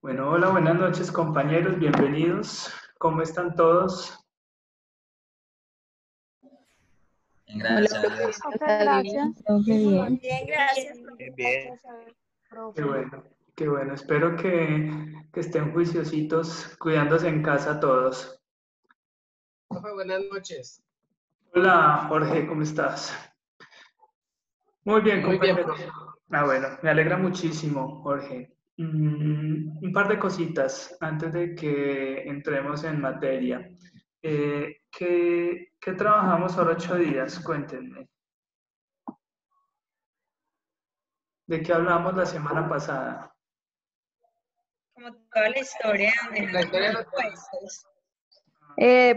Bueno, hola, buenas noches compañeros, bienvenidos. ¿Cómo están todos? Hola, Gracias. profe, Profe, gracias. profe, bien. Bien, gracias, Bien, profe. bien. Gracias, Qué profe. bueno, qué bueno. Espero que estén juiciositos, cuidándose en casa todos. Profe, buenas noches. Hola, Jorge, ¿cómo estás? Muy bien, Muy bien, compañero. profe. Bueno, me alegra muchísimo, Jorge. Un par de cositas antes de que entremos en materia. ¿Qué trabajamos ahora 8 días? Cuéntenme. ¿De qué hablamos la semana pasada? Como toda la historia de La historia de los los impuestos.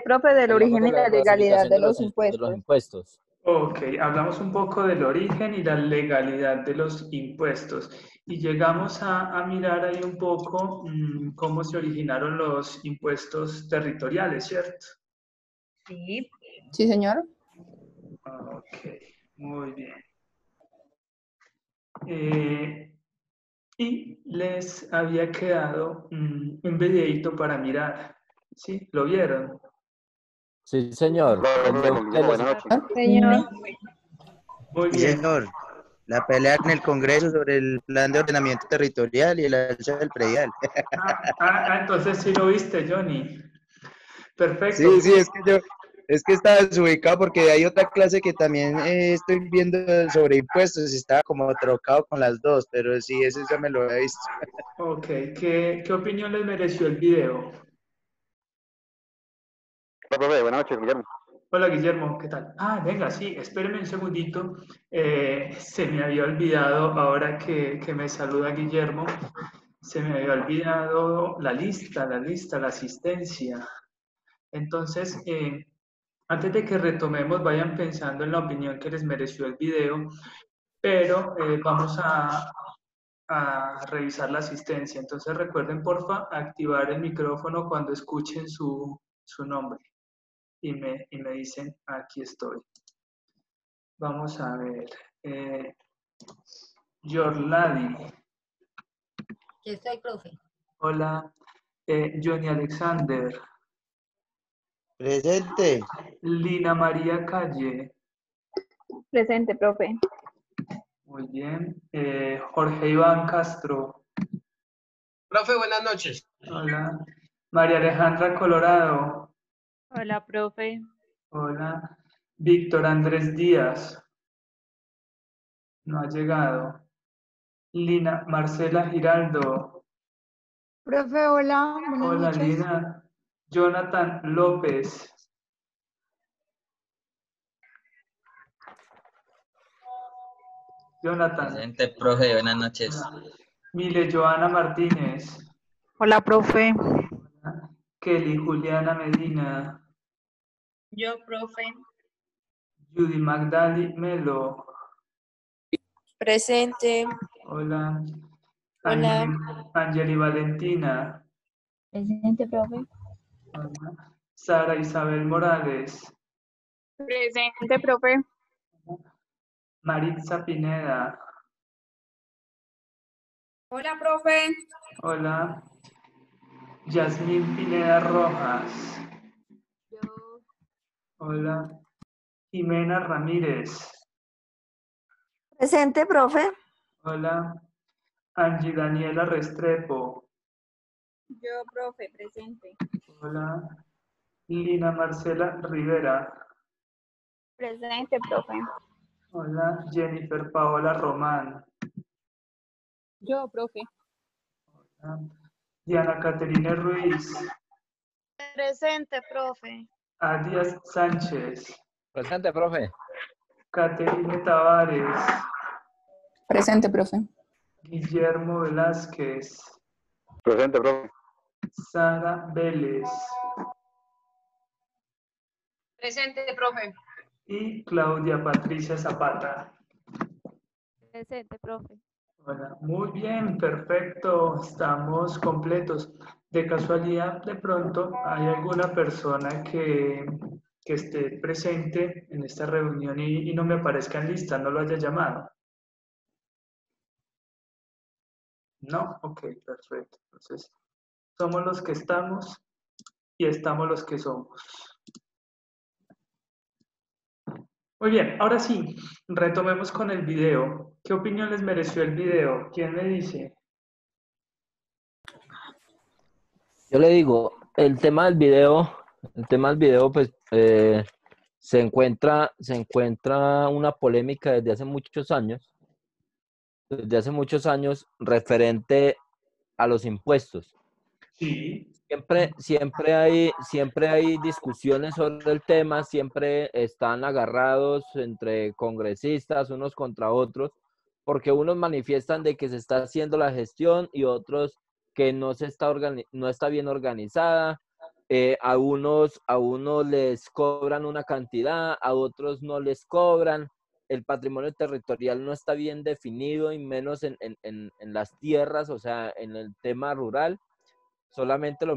Profe, del Hablamos origen de y la la legalidad clasificación de de los de los impuestos. impuestos. Ok, hablamos un poco del origen y la legalidad de los impuestos y llegamos a mirar ahí un poco cómo se originaron los impuestos territoriales, ¿cierto? Sí. Sí, señor. Ok, muy bien. Y les había quedado un videíto para mirar, ¿sí? ¿Lo vieron? Sí, señor. Donde usted les... Buenas noches. Señor. No, bueno. Muy Sí, bien. señor. La pelea en el Congreso sobre el plan de ordenamiento territorial y el alza del predial. Entonces sí lo viste, Johnny. Perfecto. Sí, es que estaba desubicado porque hay otra clase que también estoy viendo sobre impuestos y estaba como trocado con las dos, pero sí, ese ya me lo he visto. Ok, ¿qué opinión les mereció el video? Profe, buenas noches, Guillermo. Hola Guillermo, ¿qué tal? Venga, sí, espéreme un segundito. Se me había olvidado, ahora que me saluda Guillermo, se me había olvidado la asistencia. Entonces, antes de que retomemos, vayan pensando en la opinión que les mereció el video, pero vamos a revisar la asistencia. Entonces, recuerden, porfa, activar el micrófono cuando escuchen su nombre y me dicen, aquí estoy. Vamos a ver. Yorladi. Yo estoy, profe. Hola. Johnny Alexander. Presente. Lina María Calle. Presente, profe. Muy bien. Jorge Iván Castro. Profe, buenas noches. Hola. María Alejandra Colorado. Hola, profe. Hola. Víctor Andrés Díaz. No ha llegado. Lina Marcela Giraldo. Profe, hola, buenas Hola, noches. Lina. Jonathan López. Jonathan. Presente, profe. Buenas noches. Hola. Mile Joana Martínez. Hola, profe. Hola. Kelly Juliana Medina. Yo, profe. Judy Magdali Melo. Presente. Hola. Hola. Angeli Valentina. Presente, profe. Hola. Sara Isabel Morales. Presente, profe. Maritza Pineda. Hola, profe. Hola. Yasmín Pineda Rojas. Yo. Hola. Jimena Ramírez. Presente, profe. Hola. Angie Daniela Restrepo. Yo, profe, presente. Hola. Lina Marcela Rivera. Presente, profe. Hola. Jennifer Paola Román. Yo, profe. Hola. Diana Caterina Ruiz. Presente, profe. Adias Sánchez. Presente, profe. Caterine Tavares. Presente, profe. Guillermo Velázquez. Presente, profe. Sara Vélez. Presente, profe. Y Claudia Patricia Zapata. Presente, profe. Hola, muy bien, perfecto, estamos completos. De casualidad, de pronto, ¿hay alguna persona que esté presente en esta reunión y no me aparezca en lista, no lo haya llamado? No, ok, perfecto. Entonces, somos los que estamos y estamos los que somos. Muy bien, ahora sí, retomemos con el video. ¿Qué opinión les mereció el video? ¿Quién me dice? Yo le digo, el tema del video, pues se encuentra una polémica desde hace muchos años referente a los impuestos. Sí. Siempre hay discusiones sobre el tema, siempre están agarrados entre congresistas unos contra otros, porque unos manifiestan de que se está haciendo la gestión y otros que no está bien organizada. A unos les cobran una cantidad, a otros no les cobran. El patrimonio territorial no está bien definido, y menos en las tierras, o sea, en el tema rural. Solamente lo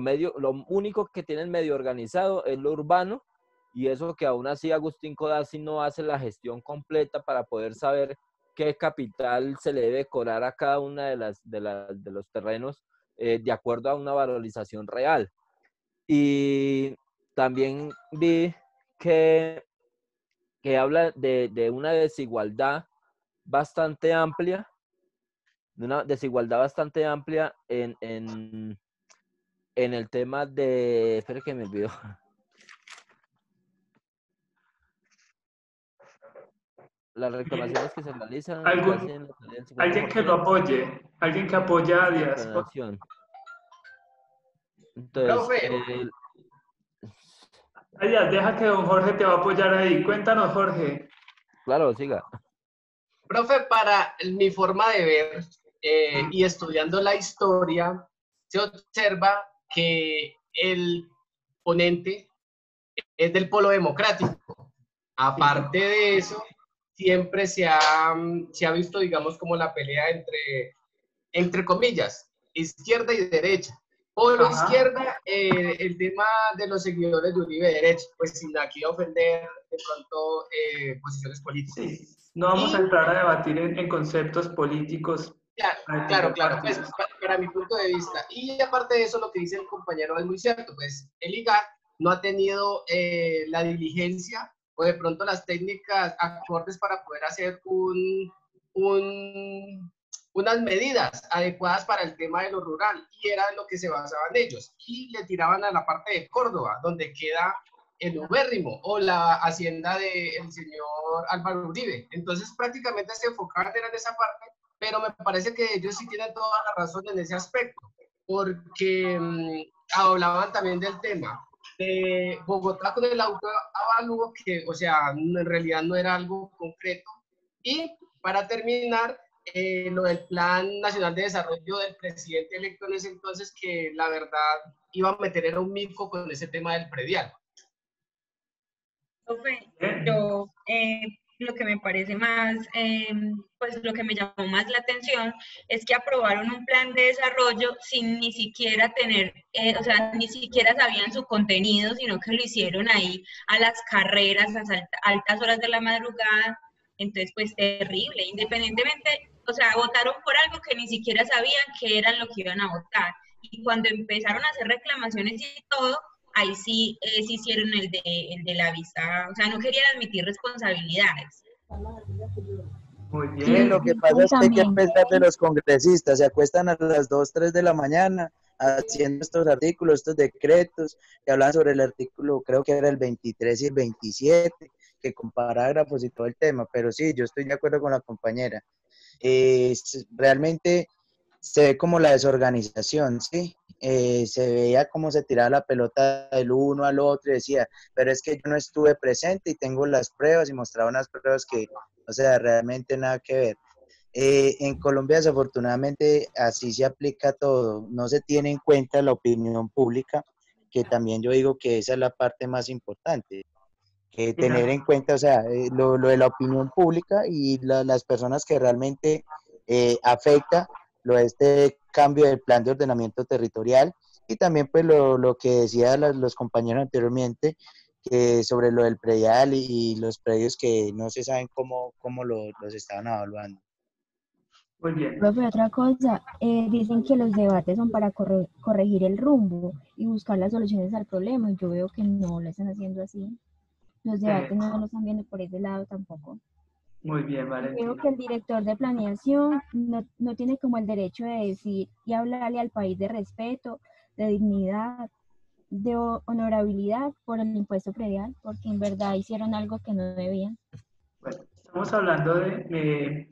único que tienen medio organizado es lo urbano, y eso que aún así Agustín Codazzi no hace la gestión completa para poder saber qué capital se le debe cobrar a cada una de los terrenos de acuerdo a una valorización real. Y también vi que habla de una desigualdad bastante amplia, en el tema de... Espera que me olvidó. Las reclamaciones que se realizan Alguien que lo apoye, alguien que apoya a Díaz. Entonces, Díaz, deja que don Jorge te va a apoyar ahí. Cuéntanos, Jorge. Claro, siga. Profe, para mi forma de ver y estudiando la historia, se observa que el ponente es del polo democrático. Aparte de eso, siempre se ha visto, digamos, como la pelea entre comillas, izquierda y derecha. Polo izquierda, el tema de los seguidores de Uribe derecha, pues sin aquí ofender de pronto posiciones políticas. Sí, no vamos a entrar a debatir en conceptos políticos. Claro, pues para mi punto de vista. Y aparte de eso, lo que dice el compañero es muy cierto, pues el IGAC no ha tenido la diligencia o de pronto las técnicas acordes para poder hacer unas medidas adecuadas para el tema de lo rural, y era en lo que se basaban ellos, y le tiraban a la parte de Córdoba, donde queda el ubérrimo o la hacienda del señor Álvaro Uribe. Entonces prácticamente se enfocaban en esa parte, pero me parece que ellos sí tienen toda la razón en ese aspecto, porque hablaban también del tema de Bogotá con el autoavalúo, que, o sea, en realidad no era algo concreto. Y para terminar, lo del Plan Nacional de Desarrollo del presidente electo en ese entonces, que la verdad iba a meter en un mico con ese tema del predial. Yo, lo que me parece más, pues lo que me llamó más la atención es que aprobaron un plan de desarrollo sin ni siquiera tener, o sea, ni siquiera sabían su contenido, sino que lo hicieron ahí a las carreras, a altas horas de la madrugada. Entonces, pues terrible, independientemente, o sea, votaron por algo que ni siquiera sabían qué era lo que iban a votar. Y cuando empezaron a hacer reclamaciones y todo, ahí sí, sí hicieron el de la visa, o sea, no querían admitir responsabilidades. Muy bien. Sí, lo que pasa es que hay que pensar de los congresistas, se acuestan a las 2, 3 de la mañana haciendo estos artículos, estos decretos, que hablan sobre el artículo, creo que era el 23 y el 27, que con parágrafos y todo el tema, pero sí, yo estoy de acuerdo con la compañera. Realmente se ve como la desorganización, ¿sí? Se veía cómo se tiraba la pelota del uno al otro y decía, pero es que yo no estuve presente y tengo las pruebas, y mostraba unas pruebas que, o sea, realmente nada que ver. En Colombia, desafortunadamente, así se aplica todo, no se tiene en cuenta la opinión pública, que también yo digo que esa es la parte más importante, que tener en cuenta, o sea, lo de la opinión pública y las personas que realmente afecta este cambio del plan de ordenamiento territorial, y también pues lo que decían los compañeros anteriormente, que sobre lo del predial y los predios que no se saben cómo los estaban evaluando. Muy bien. Profe, otra cosa, dicen que los debates son para corregir el rumbo y buscar las soluciones al problema. Y yo veo que no lo están haciendo así. Los Eh, debates no lo están viendo por ese lado tampoco. Muy bien, Y veo Valentina. que el director de planeación no tiene como el derecho de decir y hablarle al país de respeto, de dignidad, de honorabilidad por el impuesto predial, porque en verdad hicieron algo que no debían. Bueno, estamos hablando de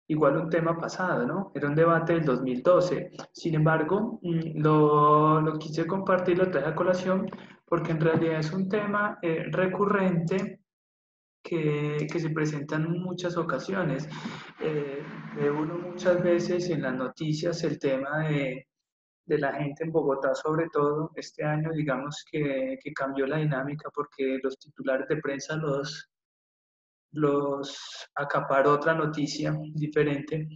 igual un tema pasado, ¿no? Era un debate del 2012. Sin embargo, lo quise compartir, lo traje a colación, porque en realidad es un tema recurrente que se presenta en muchas ocasiones. Ve uno muchas veces en las noticias el tema de la gente en Bogotá, sobre todo este año, digamos que cambió la dinámica porque los titulares de prensa los acaparó otra noticia diferente,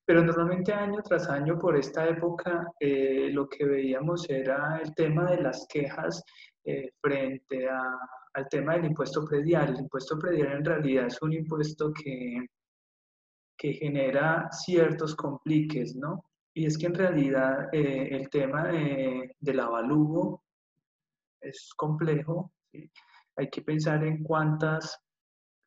pero normalmente año tras año por esta época lo que veíamos era el tema de las quejas frente al tema del impuesto predial. El impuesto predial en realidad es un impuesto que genera ciertos compliques, ¿no? Y es que en realidad el tema del avalúo es complejo, ¿sí? Hay que pensar en cuántas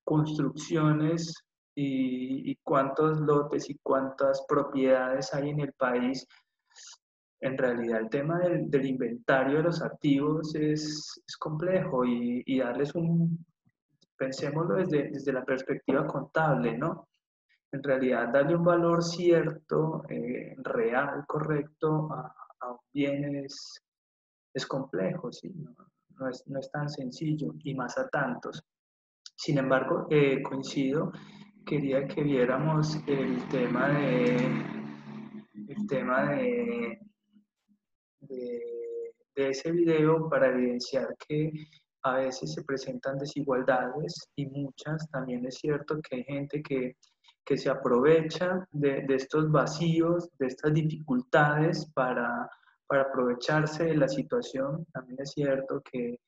construcciones y cuántos lotes y cuántas propiedades hay en el país. En realidad el tema del inventario de los activos es complejo y darles pensémoslo desde la perspectiva contable, ¿no? En realidad darle un valor cierto, real, correcto a un bien es complejo, ¿sí? No es tan sencillo y más a tantos. Sin embargo, coincido, quería que viéramos el tema de ese video para evidenciar que a veces se presentan desigualdades y muchas, también es cierto que hay gente que se aprovecha de estos vacíos, de estas dificultades para aprovecharse de la situación. También es cierto que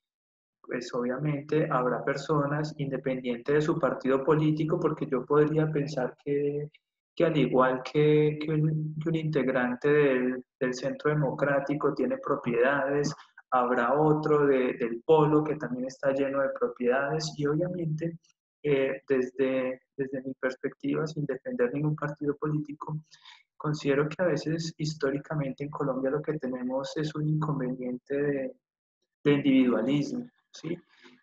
pues obviamente habrá personas, independiente de su partido político, porque yo podría pensar que al igual que un integrante del Centro Democrático tiene propiedades, habrá otro del Polo que también está lleno de propiedades y obviamente desde mi perspectiva, sin defender ningún partido político, considero que a veces históricamente en Colombia lo que tenemos es un inconveniente de individualismo, ¿sí?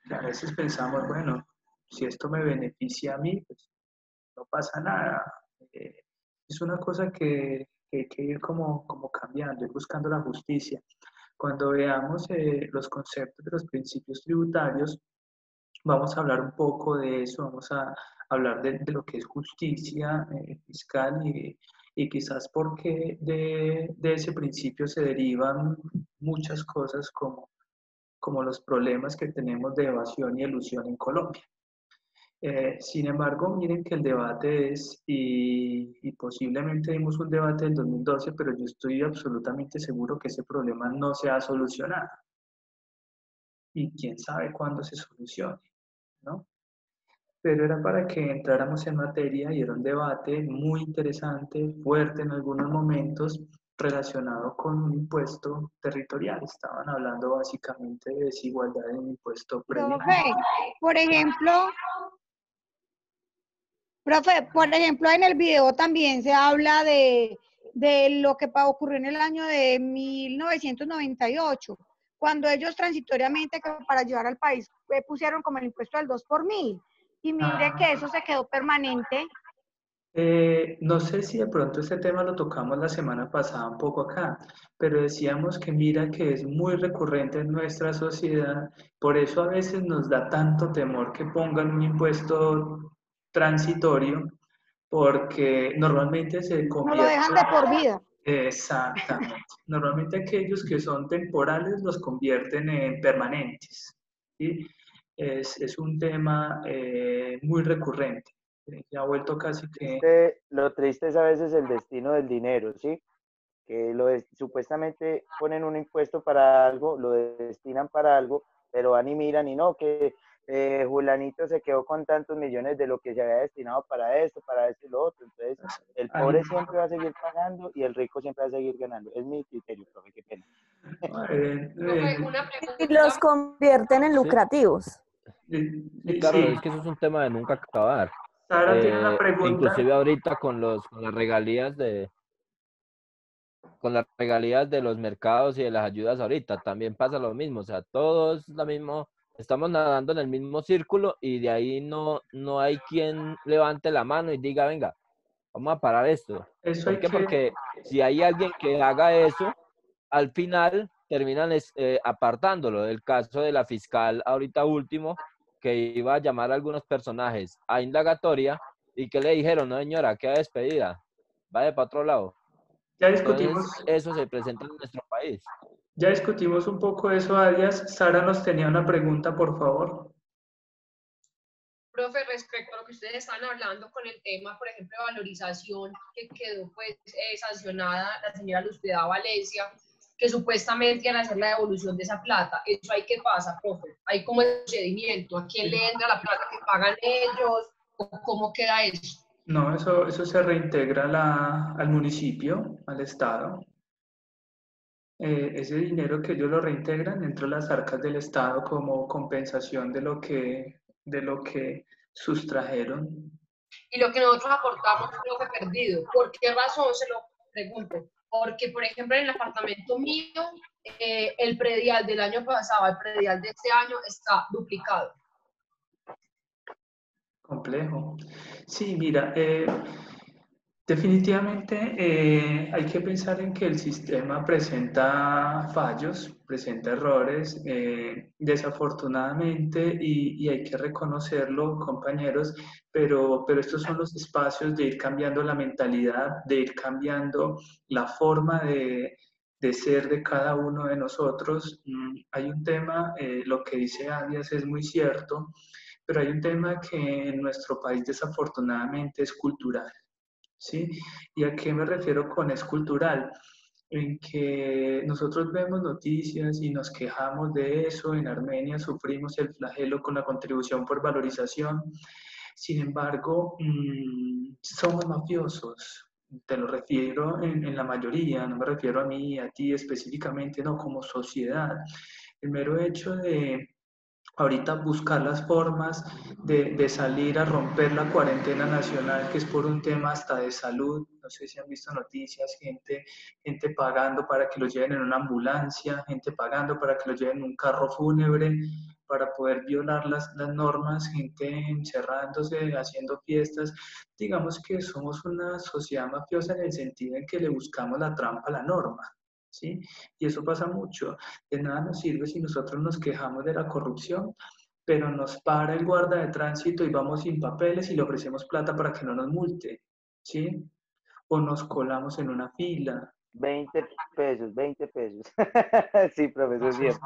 Que a veces pensamos, bueno, si esto me beneficia a mí, pues no pasa nada. Eh, es una cosa que hay que ir como cambiando, ir buscando la justicia. Cuando veamos los conceptos de los principios tributarios, vamos a hablar un poco de eso, vamos a hablar de lo que es justicia fiscal y quizás porque de ese principio se derivan muchas cosas como los problemas que tenemos de evasión y elusión en Colombia. Sin embargo, miren que el debate y posiblemente vimos un debate del 2012, pero yo estoy absolutamente seguro que ese problema no se ha solucionado. Y quién sabe cuándo se solucione, ¿no? Pero era para que entráramos en materia y era un debate muy interesante, fuerte en algunos momentos, relacionado con un impuesto territorial. Estaban hablando básicamente de desigualdad en el impuesto predial. Por ejemplo, profe, por ejemplo, en el video también se habla de lo que ocurrió en el año de 1998, cuando ellos transitoriamente para ayudar al país pusieron como el impuesto del 2 por 1000. Y mire que eso se quedó permanente. No sé si de pronto este tema lo tocamos la semana pasada un poco acá, pero decíamos que mira que es muy recurrente en nuestra sociedad, por eso a veces nos da tanto temor que pongan un impuesto transitorio, porque normalmente se No lo convierte... dejan de por vida. Exactamente. Normalmente aquellos que son temporales los convierten en permanentes, ¿sí? Es un tema muy recurrente. Ya ha vuelto casi que... Lo triste es a veces el destino del dinero, ¿sí? Que supuestamente ponen un impuesto para algo, lo destinan para algo, pero van y miran y no, que Julanito se quedó con tantos millones de lo que se había destinado para esto y lo otro. Entonces, el pobre siempre va a seguir pagando y el rico siempre va a seguir ganando. Es mi criterio, profe, qué pena. Y los convierten en lucrativos. Sí, claro, es que eso es un tema de nunca acabar. Sara tiene una pregunta. Inclusive ahorita con las regalías de los mercados y de las ayudas ahorita también pasa lo mismo, o sea, todos lo mismo, estamos nadando en el mismo círculo y de ahí no hay quien levante la mano y diga, venga, vamos a parar esto. ¿Por qué? Porque si hay alguien que haga eso, al final terminan apartándolo. El caso de la fiscal ahorita último, que iba a llamar a algunos personajes a indagatoria y que le dijeron, no señora, queda despedida, vaya para otro lado. Ya discutimos. Entonces, eso se presenta en nuestro país. Ya discutimos un poco eso, Arias. Sara nos tenía una pregunta, por favor. Profe, respecto a lo que ustedes están hablando con el tema, por ejemplo, de valorización que quedó pues sancionada la señora Luz Piedad Valencia, que supuestamente iban a hacer la devolución de esa plata. ¿Eso ahí qué pasa, profe? ¿Hay como el procedimiento? ¿A quién le entra la plata que pagan ellos? ¿O cómo queda eso? No, eso se reintegra al municipio, al Estado. Ese dinero que ellos lo reintegran entra a las arcas del Estado como compensación de lo que sustrajeron. Y lo que nosotros aportamos creo que perdido. ¿Por qué razón? Se lo pregunto. Porque, por ejemplo, en el apartamento mío, el predial del año pasado al predial de este año está duplicado. Complejo. Sí, mira, definitivamente hay que pensar en que el sistema presenta fallos, presenta errores, desafortunadamente, y hay que reconocerlo, compañeros, pero estos son los espacios de ir cambiando la mentalidad, de ir cambiando la forma de ser de cada uno de nosotros. Hay un tema, lo que dice Arias es muy cierto, pero hay un tema que en nuestro país desafortunadamente es cultural, ¿sí? ¿Y a qué me refiero con es cultural? En que nosotros vemos noticias y nos quejamos de eso, en Armenia sufrimos el flagelo con la contribución por valorización, sin embargo, somos mafiosos. Te lo refiero en la mayoría, no me refiero a mí, a ti específicamente, no, como sociedad. El mero hecho de ahorita buscar las formas de salir a romper la cuarentena nacional, que es por un tema hasta de salud. No sé si han visto noticias, gente pagando para que los lleven en una ambulancia, gente pagando para que los lleven en un carro fúnebre, para poder violar las normas, gente encerrándose, haciendo fiestas. Digamos que somos una sociedad mafiosa en el sentido en que le buscamos la trampa a la norma. ¿Sí? Y eso pasa mucho. De nada nos sirve si nosotros nos quejamos de la corrupción, pero nos para el guarda de tránsito y vamos sin papeles y le ofrecemos plata para que no nos multe, ¿sí? O nos colamos en una fila. 20 pesos. Sí, profesor, es cierto.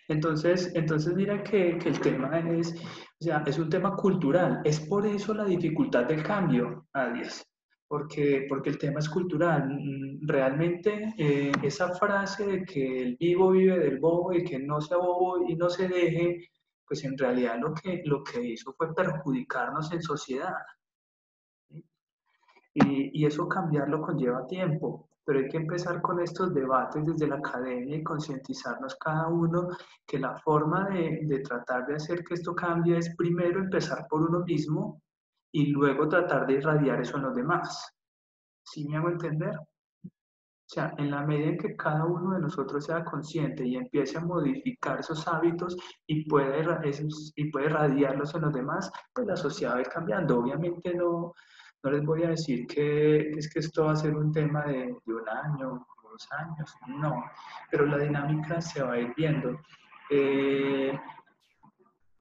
Entonces mira que el tema es, o sea, es un tema cultural. Es por eso la dificultad del cambio, Adiós. Porque el tema es cultural. Realmente esa frase de que el vivo vive del bobo y que no sea bobo y no se deje, pues en realidad lo que hizo fue perjudicarnos en sociedad. ¿Sí? Y eso cambiarlo conlleva tiempo, pero hay que empezar con estos debates desde la academia y concientizarnos cada uno que la forma de tratar de hacer que esto cambie es primero empezar por uno mismo y luego tratar de irradiar eso en los demás. ¿Sí me hago entender? O sea, en la medida en que cada uno de nosotros sea consciente y empiece a modificar esos hábitos y puede irradiarlos en los demás, pues la sociedad va a ir cambiando. Obviamente no les voy a decir que es que esto va a ser un tema de un año, 2 años, no, pero la dinámica se va a ir viendo.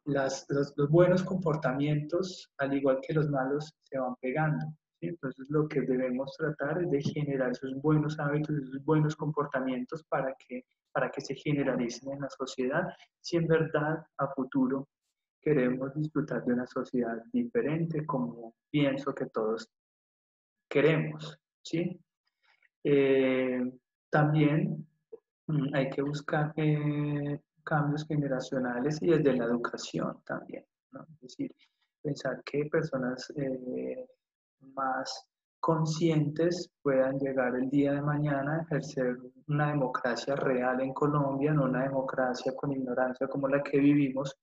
Los buenos comportamientos, al igual que los malos, se van pegando. ¿Sí? Entonces lo que debemos tratar es de generar esos buenos hábitos, esos buenos comportamientos para que se generalicen en la sociedad, si en verdad a futuro queremos disfrutar de una sociedad diferente, como pienso que todos queremos. ¿Sí? También hay que buscar cambios generacionales y desde la educación también, ¿no? Es decir, pensar que personas más conscientes puedan llegar el día de mañana a ejercer una democracia real en Colombia, no una democracia con ignorancia como la que vivimos,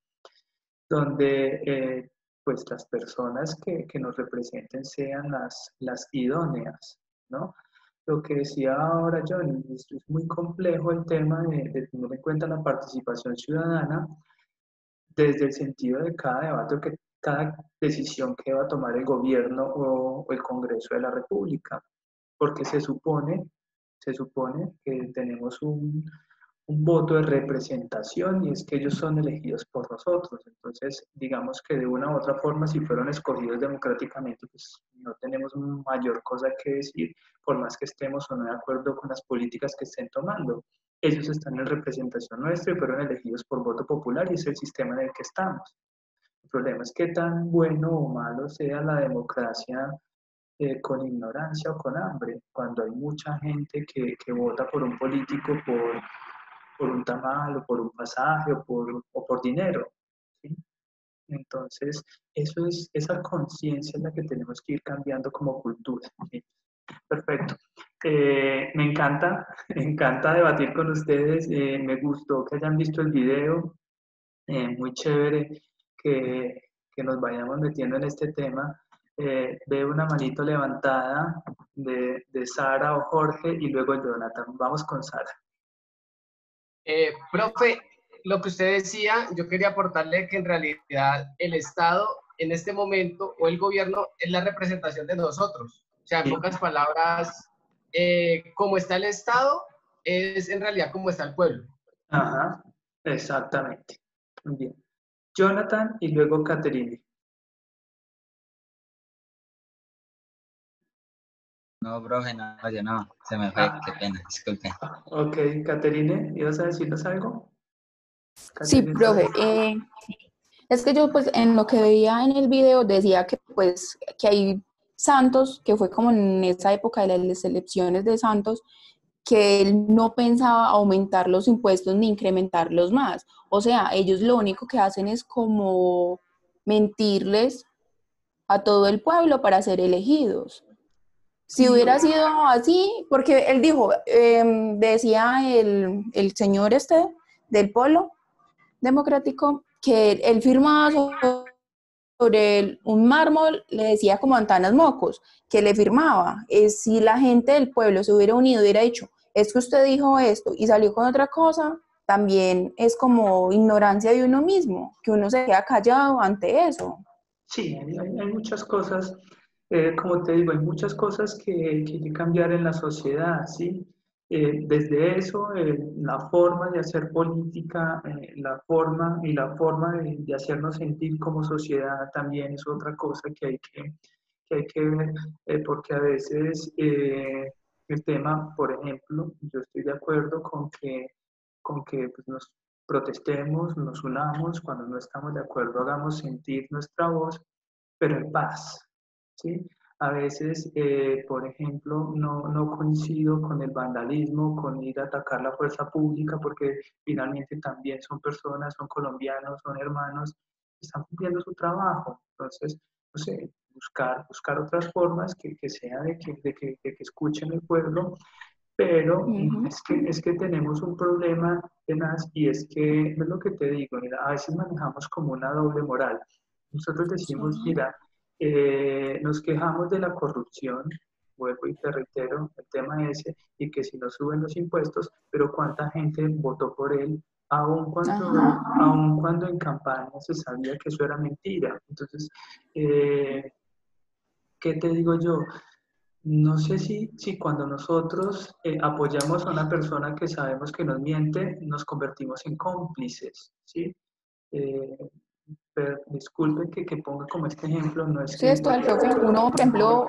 donde pues las personas que nos representen sean las idóneas, ¿no? Lo que decía ahora Johnny, es muy complejo el tema de tener en cuenta la participación ciudadana desde el sentido de cada debate o que cada decisión que va a tomar el gobierno o el Congreso de la República, porque se supone que tenemos un voto de representación y es que ellos son elegidos por nosotros. Entonces, digamos que de una u otra forma, si fueron escogidos democráticamente, pues no tenemos mayor cosa que decir, por más que estemos o no de acuerdo con las políticas que estén tomando. Ellos están en representación nuestra y fueron elegidos por voto popular y es el sistema en el que estamos. El problema es que tan bueno o malo sea la democracia con ignorancia o con hambre, cuando hay mucha gente que vota por un político por un tamal o por un pasaje o por dinero, ¿sí? Entonces, esa conciencia es la que tenemos que ir cambiando como cultura, ¿sí? Perfecto. Me encanta debatir con ustedes. Me gustó que hayan visto el video. Muy chévere que nos vayamos metiendo en este tema. Veo una manito levantada de Sara o Jorge y luego Jonathan. Vamos con Sara. Profe, lo que usted decía, yo quería aportarle que en realidad el Estado en este momento o el gobierno es la representación de nosotros. O sea, en pocas palabras, como está el Estado, es en realidad como está el pueblo. Ajá, exactamente. Muy bien. Jonathan y luego Caterine. No, profe, no, yo no, se me fue, qué pena, disculpe. Ok, Caterine, ¿ibas a decirnos algo? Sí, profe, es que yo pues en lo que veía en el video decía que pues que hay santos, que fue como en esa época de las elecciones de santos, que él no pensaba aumentar los impuestos ni incrementarlos más. O sea, ellos lo único que hacen es como mentirles a todo el pueblo para ser elegidos. Si hubiera sido así, porque él dijo, decía el señor del Polo Democrático, que él firmaba sobre un mármol, le decía como Antanas Mocos, que le firmaba. Si la gente del pueblo se hubiera unido y hubiera dicho, es que usted dijo esto y salió con otra cosa, también es como ignorancia de uno mismo, que uno se queda callado ante eso. Sí, hay muchas cosas, como te digo, hay muchas cosas que hay que cambiar en la sociedad, ¿sí? Desde eso, la forma de hacer política, la forma de hacernos sentir como sociedad también es otra cosa que hay que ver, porque a veces el tema, por ejemplo, yo estoy de acuerdo con que pues, nos protestemos, nos unamos, cuando no estamos de acuerdo hagamos sentir nuestra voz, pero en paz, ¿sí? A veces, por ejemplo, no coincido con el vandalismo, con ir a atacar la fuerza pública, porque finalmente también son personas, son colombianos, son hermanos, están cumpliendo su trabajo. Entonces, no sé, buscar otras formas que sea de que escuchen el pueblo, pero es que tenemos un problema tenaz y es que, es lo que te digo, mira, a veces manejamos como una doble moral. Nosotros decimos, mira, nos quejamos de la corrupción, vuelvo y te reitero, el tema ese, y que si nos suben los impuestos, pero ¿cuánta gente votó por él? Aun cuando en campaña se sabía que eso era mentira. Entonces, ¿qué te digo yo? No sé si cuando nosotros apoyamos a una persona que sabemos que nos miente, nos convertimos en cómplices, ¿sí? Pero disculpen que ponga como este ejemplo, no es Sí, que... esto del profe, uno, por ejemplo,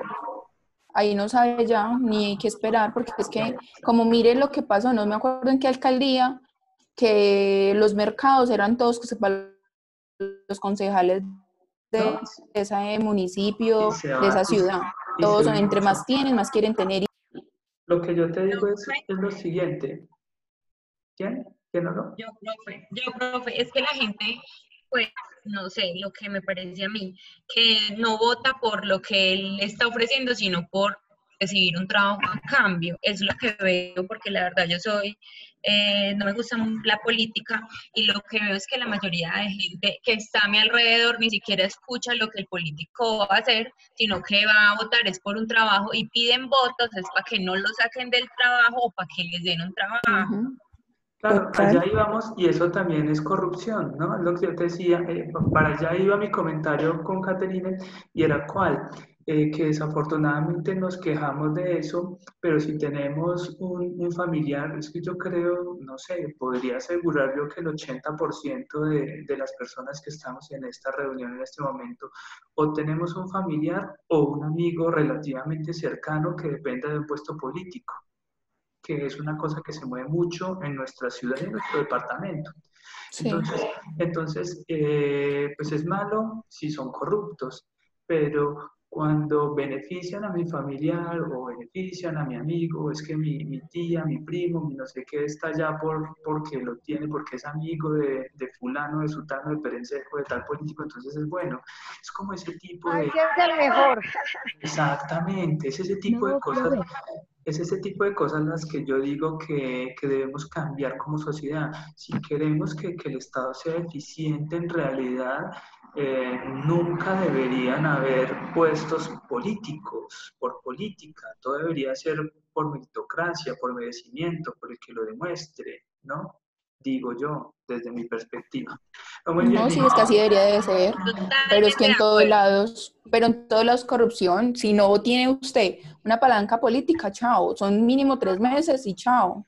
ahí no sabe ya ni qué esperar, porque es que, como mire lo que pasó, no me acuerdo en qué alcaldía, que los mercados eran todos los concejales de ese municipio, de esa ciudad. Todos son, entre más tienen, más quieren tener. Lo que yo te digo es lo siguiente. ¿Quién ¿Quién habló? Yo, profe, es que la gente, pues, no sé, lo que me parece a mí, que no vota por lo que él está ofreciendo, sino por recibir un trabajo a cambio. Es lo que veo, porque la verdad yo soy, no me gusta la política, y lo que veo es que la mayoría de gente que está a mi alrededor ni siquiera escucha lo que el político va a hacer, sino que va a votar es por un trabajo y piden votos, es para que no lo saquen del trabajo o para que les den un trabajo. Claro, allá íbamos y eso también es corrupción, ¿no? Lo que yo te decía, para allá iba mi comentario con Caterina y era cuál, que desafortunadamente nos quejamos de eso, pero si tenemos un familiar, es que yo creo, no sé, podría asegurar yo que el 80% de las personas que estamos en esta reunión en este momento, o tenemos un familiar o un amigo relativamente cercano que dependa de un puesto político, que es una cosa que se mueve mucho en nuestra ciudad y en nuestro departamento. Sí. Entonces pues es malo si son corruptos, pero cuando benefician a mi familiar o benefician a mi amigo, es que mi tía, mi primo, mi no sé qué está allá porque lo tiene, porque es amigo de fulano, de sutano, de perencejo, de tal político, entonces es bueno. Es como ese tipo de... Ay, que es el mejor. Exactamente, es ese tipo de cosas. Es ese tipo de cosas las que yo digo que debemos cambiar como sociedad. Si queremos que el Estado sea eficiente en realidad, nunca deberían haber puestos políticos por política. Todo debería ser por meritocracia, por merecimiento, por el que lo demuestre, ¿no? Digo yo, desde mi perspectiva. No, sí, es que así debería de ser, pero es que en todos lados corrupción. Si no tiene usted una palanca política, chao, son mínimo 3 meses y chao.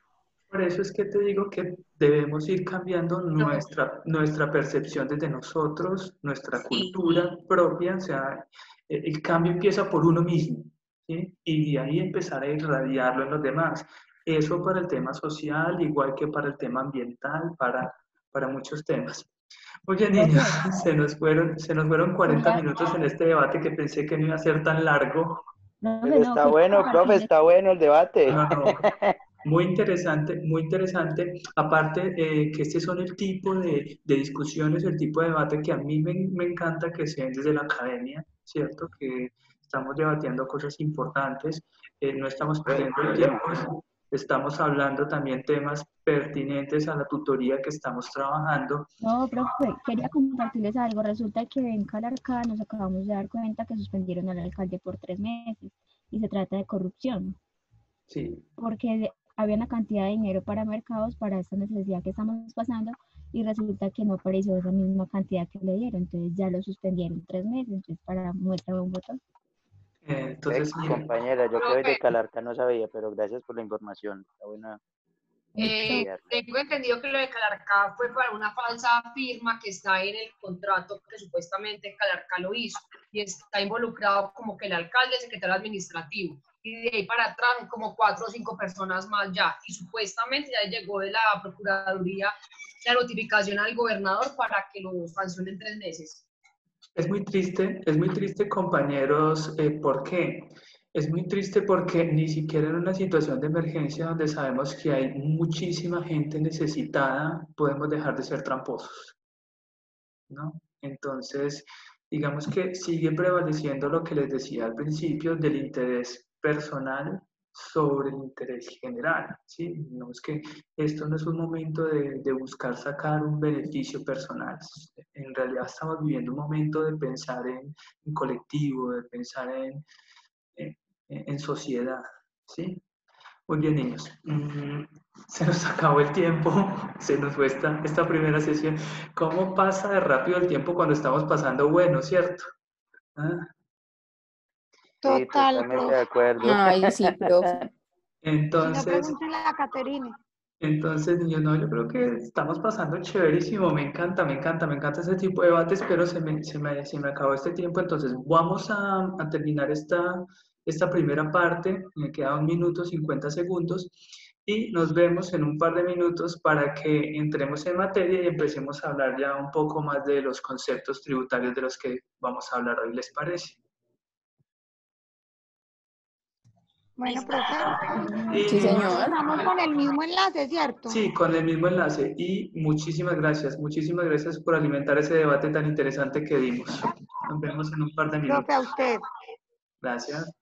Por eso es que te digo que debemos ir cambiando nuestra percepción desde nosotros, nuestra cultura propia, o sea, el cambio empieza por uno mismo, ¿sí? Y de ahí empezar a irradiarlo en los demás. Eso para el tema social, igual que para el tema ambiental, para muchos temas. Oye, niños, se nos fueron 40 minutos en este debate que pensé que no iba a ser tan largo. Pero está bueno, profe, está bueno el debate. No. Muy interesante, muy interesante. Aparte, que este son el tipo de discusiones, el tipo de debate que a mí me encanta que se den desde la academia, ¿cierto? Que estamos debatiendo cosas importantes, no estamos perdiendo el tiempo, estamos hablando también temas pertinentes a la tutoría que estamos trabajando. No, profe, quería compartirles algo. Resulta que en Calarcá nos acabamos de dar cuenta que suspendieron al alcalde por 3 meses y se trata de corrupción. Sí. Porque había una cantidad de dinero para mercados, para esta necesidad que estamos pasando, y resulta que no apareció esa misma cantidad que le dieron, entonces ya lo suspendieron 3 meses, entonces para muestra un botón. Entonces, compañera, yo que soy de Calarcá no sabía, pero gracias por la información. Está buena. Tengo entendido que lo de Calarcá fue para una falsa firma que está en el contrato que supuestamente Calarcá lo hizo, y está involucrado como que el alcalde, el secretario administrativo, y de ahí para atrás como 4 o 5 personas más ya, y supuestamente ya llegó de la Procuraduría la notificación al gobernador para que lo sancione en 3 meses. Es muy triste, compañeros. ¿Por qué? Es muy triste porque ni siquiera en una situación de emergencia donde sabemos que hay muchísima gente necesitada, podemos dejar de ser tramposos, ¿no? Entonces, digamos que sigue prevaleciendo lo que les decía al principio del interés personal sobre el interés general, ¿sí? No es que esto no es un momento de buscar sacar un beneficio personal. En realidad estamos viviendo un momento de pensar en colectivo, de pensar en sociedad, ¿sí? Muy bien, niños. Se nos acabó el tiempo, se nos fue esta primera sesión. ¿Cómo pasa de rápido el tiempo cuando estamos pasando bueno, cierto? ¿Ah? Sí, totalmente de acuerdo. Ay, sí, profe. Entonces, Entonces, niños, no, yo creo que estamos pasando chéverísimo. Me encanta ese tipo de debates, pero se me acabó este tiempo. Entonces, vamos a terminar esta primera parte. Me queda 1 minuto 50 segundos y nos vemos en un par de minutos para que entremos en materia y empecemos a hablar ya un poco más de los conceptos tributarios de los que vamos a hablar hoy. ¿Les parece? Bueno, profe. Sí, señor. Estamos con el mismo enlace, ¿cierto? Sí, con el mismo enlace. Y muchísimas gracias por alimentar ese debate tan interesante que dimos. Nos vemos en un par de minutos. Profe, a usted. Gracias.